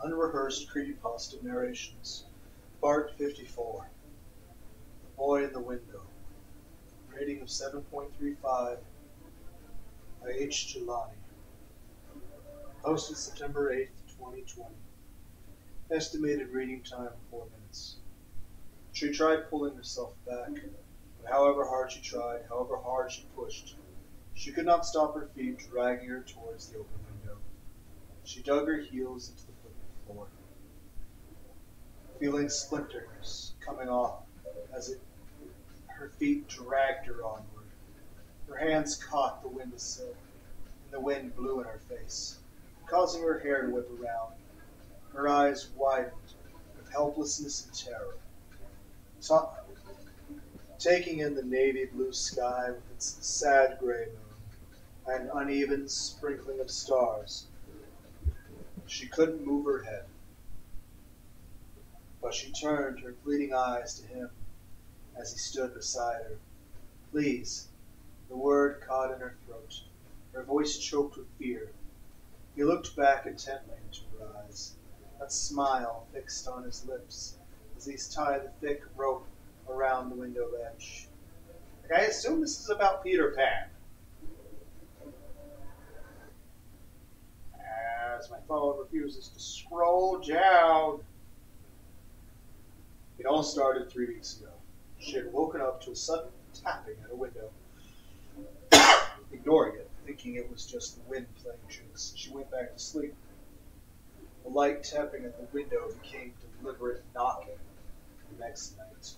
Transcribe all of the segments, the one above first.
Unrehearsed creepypasta narrations. Part 54. The Boy in the Window. Rating of 7.35 by H. Jilani. Posted September 8th, 2020. Estimated reading time 4 minutes. She tried pulling herself back, but however hard she tried, however hard she pushed, she could not stop her feet dragging her towards the open window. She dug her heels into the foot of the floor, feeling splinters coming off as her feet dragged her onward. Her hands caught the windowsill, and the wind blew in her face, causing her hair to whip around. Her eyes widened with helplessness and terror, taking in the navy blue sky with its sad gray moon and uneven sprinkling of stars. She couldn't move her head, but she turned her pleading eyes to him as he stood beside her. Please. The word caught in her throat. Her voice choked with fear. He looked back intently into her eyes, that smile fixed on his lips as he tied the thick rope around the window ledge. I assume this is about Peter Pan. As my phone refuses to scroll down. It all started 3 weeks ago. She had woken up to a sudden tapping at her window. Ignoring it, thinking it was just the wind playing tricks, she went back to sleep. The light tapping at the window became deliberate knocking the next night.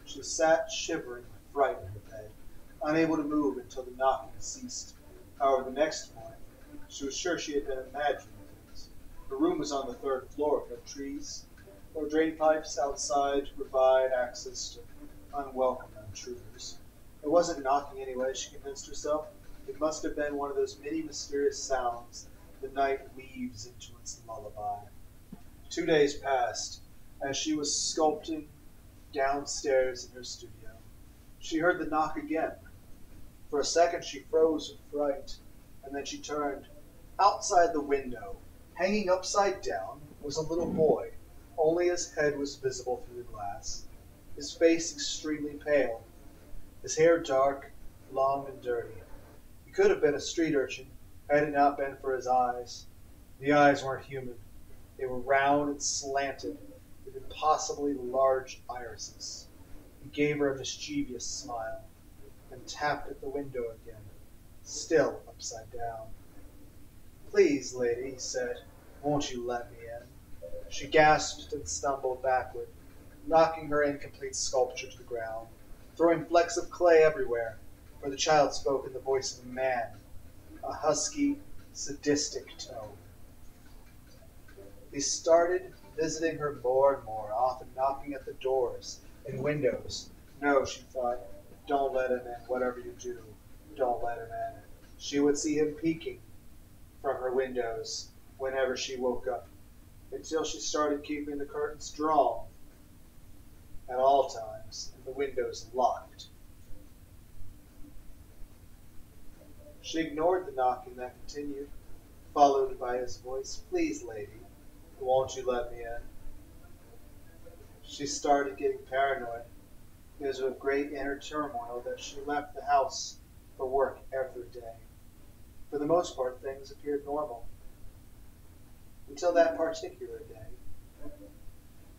She sat shivering with fright in her bed, unable to move until the knocking ceased. However, the next morning, she was sure she had been imagining things. Her room was on the 3rd floor with no trees, or drain pipes outside to provide access to unwelcome intruders. It wasn't knocking anyway, she convinced herself. It must have been one of those many mysterious sounds the night weaves into its lullaby. 2 days passed as she was sculpting downstairs in her studio. She heard the knock again. For a second she froze with fright, and then she turned. Outside the window, hanging upside down, was a little boy. Only his head was visible through the glass, his face extremely pale, his hair dark, long, and dirty. He could have been a street urchin had it not been for his eyes. The eyes weren't human. They were round and slanted, with impossibly large irises. He gave her a mischievous smile, and tapped at the window again, still upside down. Please, lady, he said, won't you let me in? She gasped and stumbled backward, knocking her incomplete sculpture to the ground, throwing flecks of clay everywhere, for the child spoke in the voice of a man, a husky, sadistic tone. He started visiting her more and more, often knocking at the doors and windows. No, she thought, don't let him in, whatever you do, don't let him in. She would see him peeking from her windows whenever she woke up, until she started keeping the curtains drawn at all times and the windows locked. She ignored the knocking that continued, followed by his voice, please, lady, won't you let me in? She started getting paranoid. It was with great inner turmoil that she left the house for work every day. For the most part, things appeared normal. Until that particular day.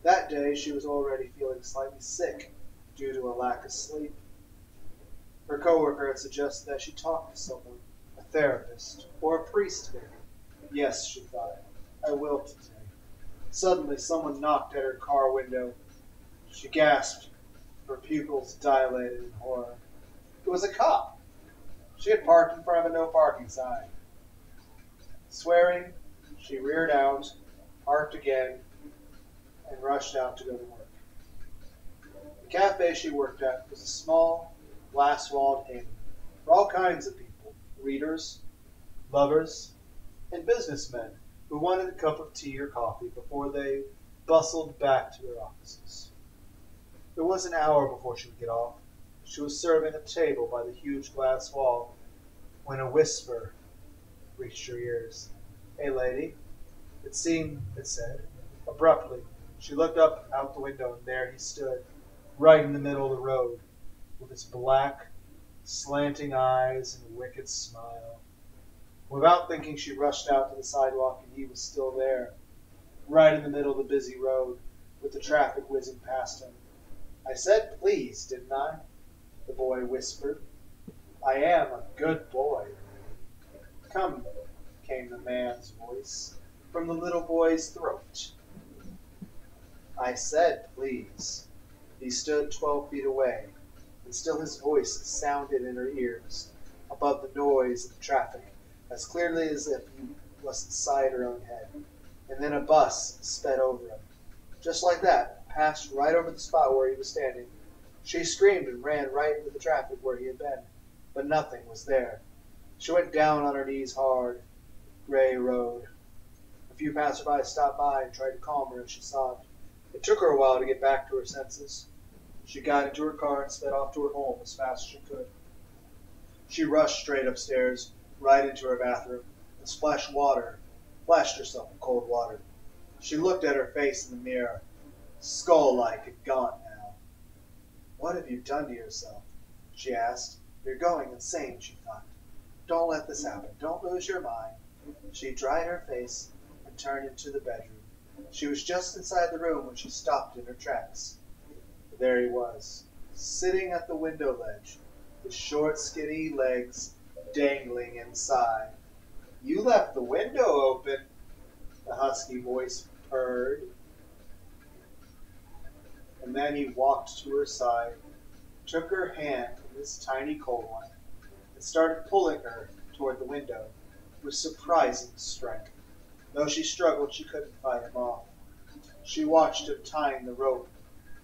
That day, she was already feeling slightly sick due to a lack of sleep. Her coworker had suggested that she talk to someone, a therapist, or a priest maybe. Yes, she thought, I will today. Suddenly, someone knocked at her car window. She gasped, her pupils dilated in horror. It was a cop. She had parked in front of a no parking sign. Swearing, she reared out, parked again, and rushed out to go to work. The cafe she worked at was a small, glass-walled inn for all kinds of people, readers, lovers, and businessmen who wanted a cup of tea or coffee before they bustled back to their offices. It was an hour before she would get off. She was serving a table by the huge glass wall when a whisper reached her ears. Hey, lady, it said. Abruptly, she looked up out the window, and there he stood, right in the middle of the road, with his black, slanting eyes and wicked smile. Without thinking, she rushed out to the sidewalk, and he was still there, right in the middle of the busy road, with the traffic whizzing past him. I said please, didn't I? The boy whispered. I am a good boy. Come, came the man's voice from the little boy's throat. I said please. He stood 12 feet away, and still his voice sounded in her ears, above the noise of the traffic, as clearly as if he was inside her own head. And then a bus sped over him. Just like that, passed right over the spot where he was standing. She screamed and ran right into the traffic where he had been, but nothing was there. She went down on her knees hard, gray road. A few passersby stopped by and tried to calm her as she sobbed. It took her a while to get back to her senses. She got into her car and sped off to her home as fast as she could. She rushed straight upstairs, right into her bathroom, and splashed herself in cold water. She looked at her face in the mirror, skull-like and gaunt now. What have you done to yourself? She asked. You're going insane, she thought. Don't let this happen. Don't lose your mind. She dried her face and turned into the bedroom. She was just inside the room when she stopped in her tracks. There he was, sitting at the window ledge, his short, skinny legs dangling inside. You left the window open, the husky voice purred. And then he walked to her side, took her hand in his tiny cold one, and started pulling her toward the window with surprising strength. Though she struggled, she couldn't fight him off. She watched him tying the rope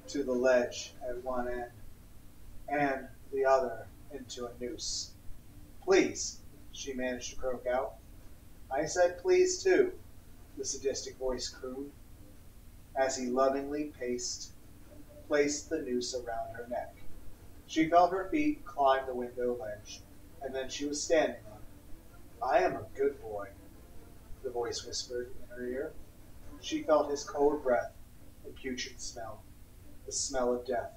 to the ledge at one end and the other into a noose. Please, she managed to croak out. I said please too, the sadistic voice crooned, as he lovingly placed the noose around her neck. She felt her feet climb the window ledge, and then she was standing on it. I am a good boy, the voice whispered in her ear. She felt his cold breath and putrid smell, the smell of death.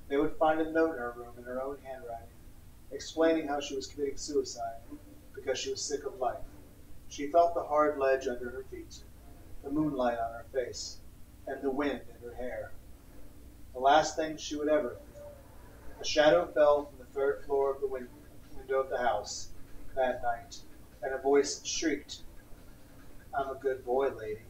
They would find a note in her room in her own handwriting, explaining how she was committing suicide because she was sick of life. She felt the hard ledge under her feet, the moonlight on her face, and the wind in her hair. The last thing she would ever feel. A shadow fell from the third floor of the window of the house that night, and a voice shrieked, I'm a good boy, lady.